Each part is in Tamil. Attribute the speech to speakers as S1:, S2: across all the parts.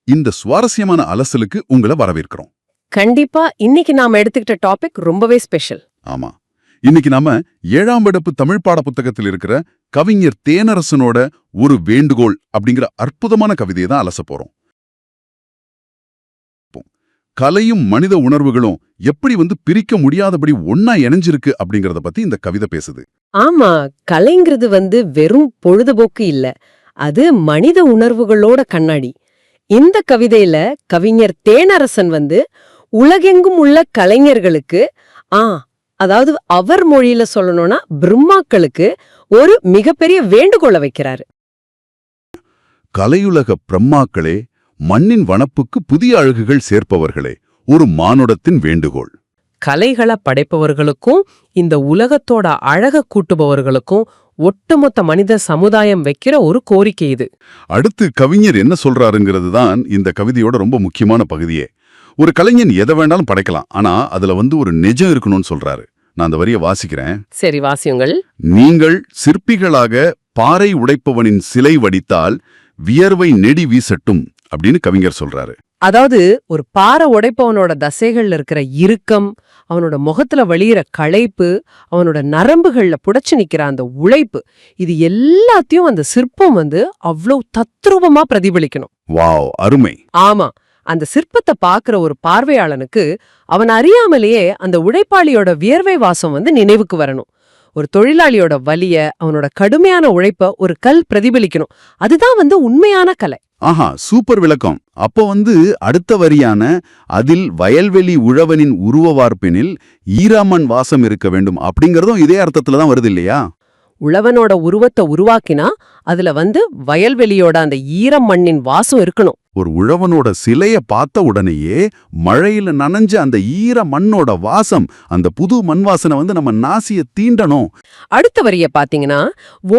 S1: இந்த சுவாரஸ்யமான அலசலுக்கு உங்களை வரவேற்கிறோம்.
S2: கண்டிப்பா இன்னைக்கு நாம எடுத்துக்கிட்ட டாபிக் ரொம்பவே ஸ்பெஷல்.
S1: ஆமா, இன்னைக்கு நாம 7ஆம் வகுப்பு தமிழ் பாட புத்தகத்தில் இருக்கிற கவிஞர் தேனரசனோட ஒரு வேண்டுகோள் அப்படிங்கிற அற்புதமான கவிதையை தான் அலச போறோம். கலையும் மனித உணர்வுகளும் எப்படி பிரிக்க முடியாதபடி ஒன்னா இணைஞ்சிருக்கு அப்படிங்கறத பத்தி இந்த கவிதை பேசுது.
S2: ஆமா, கலைங்கிறது வெறும் பொழுதுபோக்கு இல்ல, அது மனித உணர்வுகளோட கண்ணாடி. இந்த கவிதையில கவிஞர் தேனரசன் உலகெங்கும் உள்ள கலைஞர்களுக்கு, அதாவது அவர் மொழியில சொல்லணும்னா பிரம்மாக்களுக்கு ஒரு மிகப்பெரிய வேண்டுகோளை வைக்கிறாரு.
S1: கலையுலக பிரம்மாக்களே, மண்ணின் வனப்புக்கு புதிய அழகுகள் சேர்ப்பவர்களே, ஒரு மானுடத்தின் வேண்டுகோள்.
S2: கலைகளை படைப்பவர்களுக்கும் இந்த உலகத்தோட அழக கூட்டுபவர்களுக்கும் ஒட்டுமொத்த மனித சமுதாயம் வைக்கிற ஒரு கோரிக்கை இது.
S1: அடுத்து கவிஞர் என்ன சொல்றாருங்கிறது தான் இந்த கவிதையோட ரொம்ப முக்கியமான பகுதியே. ஒரு கலைஞன் எதை வேண்டாலும் படைக்கலாம், ஆனா அதுல ஒரு நிஜம் இருக்கணும்னு சொல்றாரு. நான் அந்த வரியை வாசிக்கிறேன்.
S2: சரி, வாசியுங்கள்.
S1: நீங்கள் சிற்பிகளாக பாறை உடைப்பவனின் சிலை வடித்தால் வியர்வை நெடி வீசட்டும் அப்படின்னு கவிஞர் சொல்றாரு.
S2: அதாவது ஒரு பாறை உடைப்பவனோட தசைகள்ல இருக்கிற இறுக்கம், அவனோட முகத்துல வழியிற களைப்பு, அவனோட நரம்புகள்ல புடைச்சு நிக்கிற அந்த உழைப்பு, இது எல்லாத்தையும் அந்த சிற்பம் அவ்வளவு தத்ரூபமா பிரதிபலிக்கணும்.
S1: வாவ், அருமை.
S2: ஆமா, அந்த சிற்பத்தை பாக்குற ஒரு பார்வையாளனுக்கு அவன் அறியாமலேயே அந்த உழைப்பாளியோட வியர்வை வாசம் நினைவுக்கு வரணும். ஒரு தொழிலாளியோட வலிய, அவனோட கடுமையான உழைப்ப ஒரு கல் பிரதிபலிக்கணும். அதுதான் உண்மையான கலை.
S1: ஆஹா, சூப்பர் விளக்கம். அப்போ அடுத்த வரியான அதில் வயல்வெளி உழவனின் உருவ வார்ப்பினில் ஈராமண் வாசம் இருக்க வேண்டும் அப்படிங்கறதும் இதே அர்த்தத்துல தான் வருது இல்லையா?
S2: உழவனோட உருவத்தை உருவாக்கினா அதுல வயல்வெளியோட அந்த ஈரம் மண்ணின் வாசம் இருக்கணும்.
S1: ஒரு உழவனோட சிலைய பார்த்த உடனேயே மழையில நனைஞ்ச அந்த ஈர மண்ணோட வாசம், அந்த புது மண் வாசனை நம்ம நாசிய தீண்டணும்.
S2: அடுத்த வரிய பாத்தீங்கன்னா,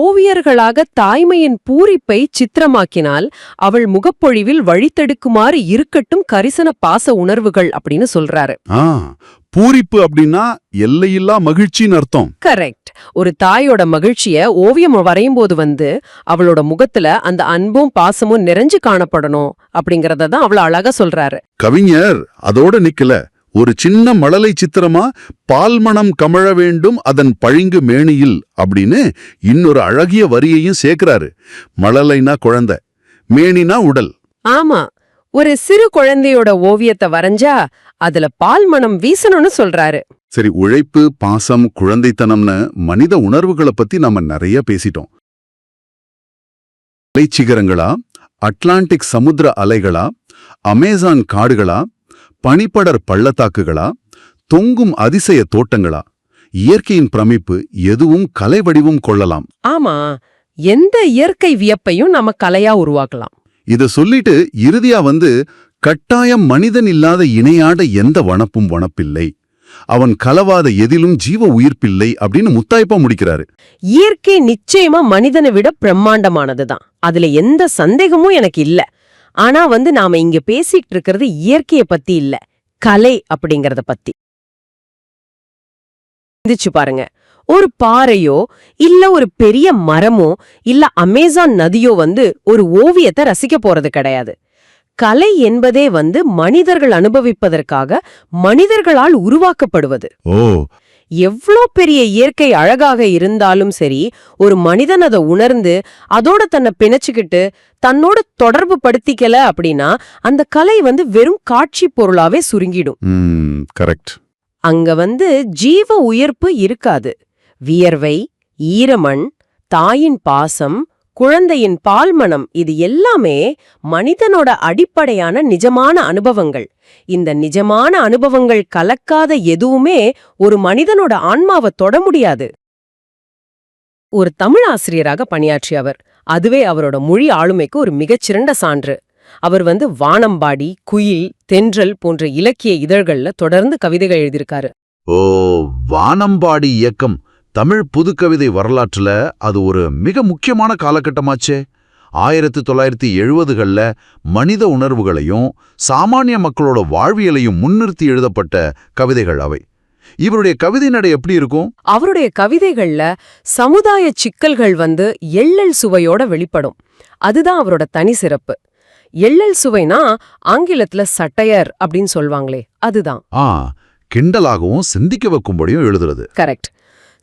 S2: ஓவியர்களாக தாய்மையின் பூரிப்பை சித்திரமாக்கினால் அவள் முகப்பொழிவில் வழித்தெடுக்குமாறு இருக்கட்டும் கரிசன பாச உணர்வுகள் அப்படின்னு சொல்றாரு.
S1: பூரிப்பு அப்படின்னா எல்லையில்லா மகிழ்ச்சின்னு அர்த்தம்.
S2: கரெக்ட். ஒரு தாயோட மகிழ்ச்சிய ஓவியம் வரையும் போது அவளோட முகத்துல அந்த அன்பும் பாசமும் நிறைஞ்சு காணப்படணும் அப்படிங்கறத தான் அவ்வளவு அழகா சொல்றாரு.
S1: கவிஞர் அதோட நிக்கல, ஒரு சின்ன மழலை சித்திரமா பால்மணம் கமழ வேண்டும் அதன் பழிங்கு மேனியில் அப்படின்னு இன்னொரு அழகிய வரியையும் சேர்க்கிறாரு. மழலைனா குழந்தை, மேனினா உடல்.
S2: ஆமா, ஒரு சிறு குழந்தையோட ஓவியத்தை வரைஞ்சா அதுல பால் மனம் வீசணும்னு சொல்றாரு.
S1: சரி, உழைப்பு, பாசம், குழந்தைத்தனம்னு மனித உணர்வுகளை பத்தி நாம நிறைய பேசிட்டோம். மலைச்சிகரங்களா, அட்லாண்டிக் சமுத்திர அலைகளா, அமேசான் காடுகளா, பனிப்படர் பள்ளத்தாக்குகளா, தொங்கும் அதிசய தோட்டங்களா, இயற்கையின் பிரமிப்பு எதுவும் கலை வடிவும் கொள்ளலாம்.
S2: ஆமா, எந்த இயற்கை வியப்பையும் நம்ம கலையா உருவாக்கலாம்.
S1: இத சொல்லிட்டு இறுதியா கட்டாயம் மனிதன் இல்லாத இணையாட எந்த வனப்பும் வனப்பில்லை, அவன் கலவாத எதிலும் ஜீவ உயிர்ப்பில்லை அப்படின்னு முத்தாய்ப்பா முடிக்கிறாரு.
S2: இயற்கை நிச்சயமா மனிதனை விட பிரம்மாண்டமானதுதான், அதுல எந்த சந்தேகமும் எனக்கு இல்ல. ஆனா நாம இங்க பேசிட்டு இருக்கிறது இயற்கைய பத்தி இல்ல, கலை அப்படிங்கறத பத்தி. சிந்திச்சு பாருங்க, ஒரு பாறையோ இல்ல ஒரு பெரிய மரமோ இல்ல அமேசான் நதியோ ஒரு ஓவியத்தை ரசிக்க போறது கிடையாது. கலை என்பதே மனிதர்கள் அனுபவிப்பதற்காக மனிதர்களால் உருவாக்கப்படுவது. எவ்வளோ பெரிய இயற்கை அழகாக இருந்தாலும் சரி, ஒரு மனிதன் அதை உணர்ந்து அதோட தன்னை பிணைச்சுக்கிட்டு தன்னோட தொடர்பு படுத்திக்கல அப்படின்னா அந்த கலை வெறும் காட்சி பொருளாவே சுருங்கிடும்.
S1: கரெக்ட்.
S2: அங்க ஜீவ உயிர்ப்பு இருக்காது. வியர்வை, ஈரமண், தாயின் பாசம், குழந்தையின் பால்மணம், இது எல்லாமே மனிதனோட அடிப்படையான நிஜமான அனுபவங்கள். இந்த நிஜமான அனுபவங்கள் கலக்காத எதுவுமே ஒரு மனிதனோட ஆன்மாவை தொட முடியாது. ஒரு தமிழ் ஆசிரியராக பணியாற்றியவர், அதுவே அவரோட மொழி ஆளுமைக்கு ஒரு மிகச்சிறந்த சான்று. அவர் வானம்பாடி, குயில், தென்றல் போன்ற இலக்கிய இதழ்கள்ல தொடர்ந்து கவிதைகள் எழுதியிருக்காரு.
S1: வானம்பாடி இயக்கம் தமிழ் புதுக்கவிதை வரலாற்றுல அது ஒரு மிக முக்கியமான காலகட்டமாச்சே. 1970களில் மனித உணர்வுகளையும் சாமானிய மக்களோட வாழ்வியலையும் முன்னிறுத்தி எழுதப்பட்ட கவிதைகள் அவை. இவருடைய கவிதை நடை எப்படி இருக்கும்?
S2: அவருடைய கவிதைகள்ல சமுதாய சிக்கல்கள் எள்ளல் சுவையோட வெளிப்படும். அதுதான் அவரோட தனி சிறப்பு. எள்ளல் சுவைனா ஆங்கிலத்துல சட்டையர் அப்படின்னு சொல்வாங்களே அதுதான்.
S1: கிண்டலாகவும் சிந்திக்க வைக்கும்படியும் எழுதுறது.
S2: கரெக்ட்.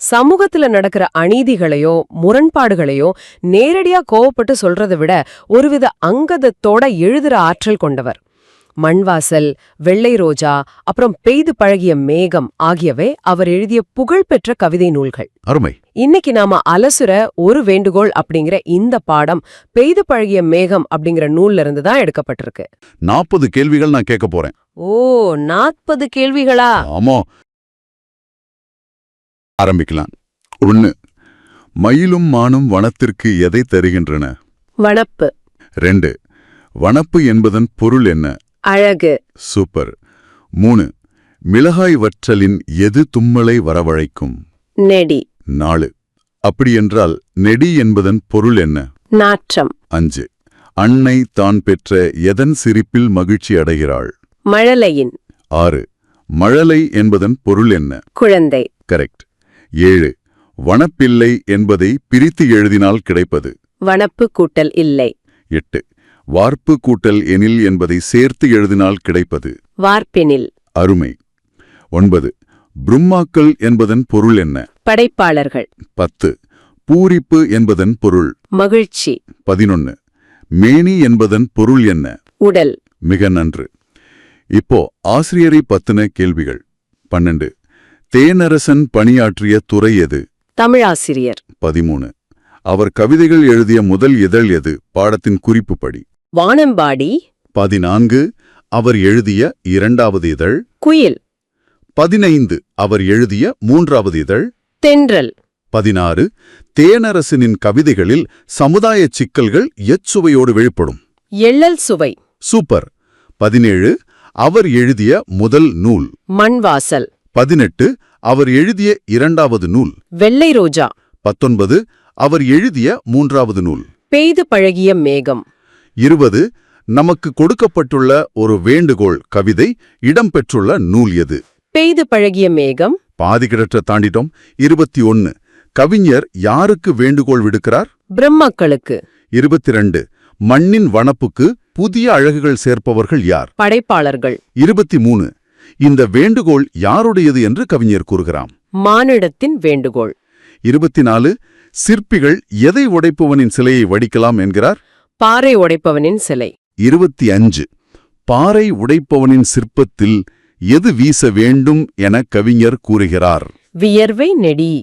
S2: சமூகத்துல நடக்கிற அநீதிகளையோ முரண்பாடுகளையோ நேரடியா கோவப்பட்டு சொல்றதை விட ஒருவித அங்கதத்தோட எழுதுற ஆற்றல் கொண்டவர். மண்வாசல், வெள்ளை ரோஜா, அப்புறம் பெய்து பழகிய மேகம் ஆகியவை அவர் எழுதிய புகழ்பெற்ற கவிதை நூல்கள்.
S1: அருமை.
S2: இன்னைக்கு நாம அலசுற ஒரு வேண்டுகோள் அப்படிங்கிற இந்த பாடம் பெய்து பழகிய மேகம் அப்படிங்கிற நூல்ல இருந்து தான் எடுக்கப்பட்டிருக்கு.
S1: 40 கேள்விகள் நான் கேட்க போறேன்.
S2: ஓ, 40 கேள்விகளா?
S1: ஆமா. ஆரம்பிக்கலாம். 1. மயிலும் மானும் வனத்திற்கு எதை தருகின்றன?
S2: வனப்பு.
S1: 2. வனப்பு என்பதன் பொருள் என்ன?
S2: அழகு.
S1: சூப்பர். 3. மிளகாய் வற்றலின் எது தும்மலை வரவழைக்கும்?
S2: நெடி.
S1: 4. அப்படியென்றால் நெடி என்பதன் பொருள் என்ன?
S2: நாற்றம்.
S1: 5. அன்னை தான் பெற்ற எதன் சிரிப்பில் மகிழ்ச்சி அடைகிறாள்?
S2: மழலையின்.
S1: 6. மழலை என்பதன் பொருள் என்ன?
S2: குழந்தை.
S1: கரெக்ட். 7. வனப்பில்லை என்பதை பிரித்து எழுதினால் கிடைப்பது?
S2: வனப்பு கூட்டல் இல்லை.
S1: 8. வார்ப்பு கூட்டல் எனில் என்பதை சேர்த்து எழுதினால் கிடைப்பது?
S2: வார்ப்பெனில்.
S1: அருமை. 9. பிரம்மாக்கள் என்பதன் பொருள் என்ன?
S2: படைப்பாளர்கள்.
S1: 10. பூரிப்பு என்பதன் பொருள்?
S2: மகிழ்ச்சி.
S1: 11. மேனி என்பதன் பொருள் என்ன?
S2: உடல்.
S1: மிக நன்று. இப்போ ஆசிரியரை பத்தின கேள்விகள். 12. தேனரசன் பணியாற்றிய துறை எது?
S2: தமிழாசிரியர்.
S1: 13. அவர் கவிதைகள் எழுதிய முதல் இதழ் எது? பாடத்தின் குறிப்பு படி.
S2: வானம்பாடி.
S1: 14. அவர் எழுதிய 2வது இதழ்?
S2: குயில்.
S1: 15. அவர் எழுதிய 3வது இதழ்?
S2: தென்றல்.
S1: 16. தேனரசனின் கவிதைகளில் சமுதாய சிக்கல்கள் எச்சுவையோடு வெளிப்படும்?
S2: எள்ளல் சுவை.
S1: சூப்பர். 17. அவர் எழுதிய முதல் நூல்?
S2: மண்வாசல்.
S1: 18. அவர் எழுதிய 2வது நூல்?
S2: வெள்ளை ரோஜா.
S1: 19. அவர் எழுதிய 3வது நூல்?
S2: பெய்து பழகிய மேகம்.
S1: 20. நமக்கு கொடுக்கப்பட்டுள்ள ஒரு வேண்டுகோள் கவிதை இடம்பெற்றுள்ள நூல் எது?
S2: பெய்து பழகிய மேகம்.
S1: பாதி கிடற்ற தாண்டிட்டோம். 21. கவிஞர் யாருக்கு வேண்டுகோள் விடுக்கிறார்?
S2: பிரம்மாக்களுக்கு.
S1: 22. மண்ணின் வனப்புக்கு புதிய அழகுகள் சேர்ப்பவர்கள் யார்?
S2: படைப்பாளர்கள்.
S1: 23. இந்த வேண்டுகோள் யாருடையது என்று கவிஞர் கூறுகிறார்?
S2: மானிடத்தின் வேண்டுகோள்.
S1: 24. சிற்பிகள் எதை உடைப்பவனின் சிலையை வடிக்கலாம் என்கிறார்?
S2: பாறை உடைப்பவனின் சிலை.
S1: 25. பாறை உடைப்பவனின் சிற்பத்தில் எது வீச வேண்டும் என கவிஞர் கூறுகிறார்?
S2: வியர்வை நெடி.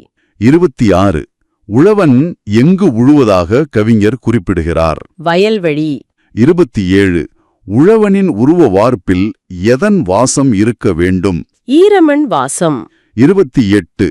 S1: 26. உழவன் எங்கு உழுவதாக கவிஞர் குறிப்பிடுகிறார்?
S2: வயல்வெளி.
S1: 27. உழவனின் உருவ வார்ப்பில் எதன் வாசம் இருக்க வேண்டும்?
S2: ஈரமண் வாசம்.
S1: 28.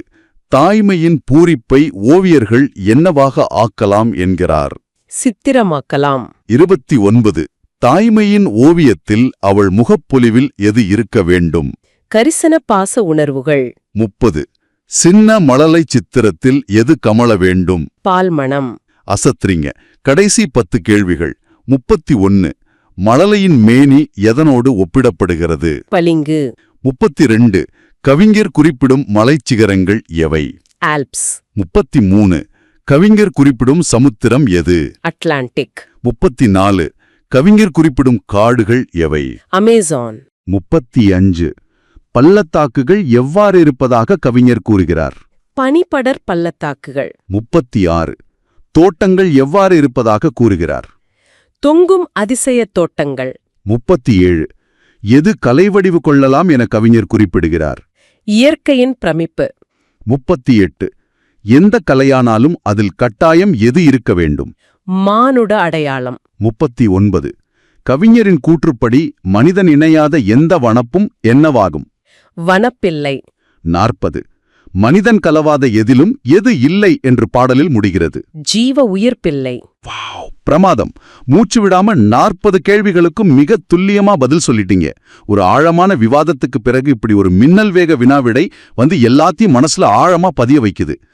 S1: தாய்மையின் பூரிப்பை ஓவியர்கள் என்னவாக ஆக்கலாம் என்கிறார்?
S2: சித்திரமாக்கலாம்.
S1: 29. தாய்மையின் ஓவியத்தில் அவள் முகப்பொலிவில் எது இருக்க வேண்டும்?
S2: கரிசன பாச உணர்வுகள்.
S1: 30. சின்ன மழலை சித்திரத்தில் எது கமழ வேண்டும்?
S2: பால்மணம்.
S1: அசத்ரிங்க. கடைசி 10 கேள்விகள். 31. மழலையின் மேனி எதனோடு ஒப்பிடப்படுகிறது?
S2: பளிங்கு.
S1: 32. கவிஞர் குறிப்பிடும் மலைச்சிகரங்கள் எவை?
S2: ஆல்ப்ஸ்.
S1: 33. கவிஞர் குறிப்பிடும் சமுத்திரம் எது?
S2: அட்லாண்டிக்.
S1: 34. கவிஞர் குறிப்பிடும் காடுகள் எவை?
S2: அமேசான்.
S1: 35. பள்ளத்தாக்குகள் எவ்வாறு இருப்பதாக கவிஞர் கூறுகிறார்?
S2: பனிப்படர் பள்ளத்தாக்குகள்.
S1: 36. தோட்டங்கள் எவ்வாறு இருப்பதாக கூறுகிறார்?
S2: தொங்கும் அதிசய தோட்டங்கள்.
S1: 37. எது கலைவடிவு கொள்ளலாம் என கவிஞர் குறிப்பிடுகிறார்?
S2: இயற்கையின் பிரமிப்பு.
S1: 38. எந்த கலையானாலும் அதில் கட்டாயம் எது இருக்க வேண்டும்?
S2: மானுட அடையாளம்.
S1: 39. கவிஞரின் கூற்றுப்படி மனிதன் இணையாத எந்த வனப்பும் என்னவாகும்?
S2: வனப்பில்லை.
S1: 40. மனிதன் கலவாத எதிலும் எது இல்லை என்று பாடலில் முடிகிறது?
S2: ஜீவ உயிர்ப்பில்லை.
S1: பிரமாதம். மூச்சு விடாம 40 கேள்விகளுக்கும் மிக துல்லியமா பதில் சொல்லிட்டீங்க. ஒரு ஆழமான விவாதத்துக்கு பிறகு இப்படி ஒரு மின்னல் வேக வினாவிடை வந்து எல்லாத்தையும் மனசுல ஆழமா பதிய வைக்குது.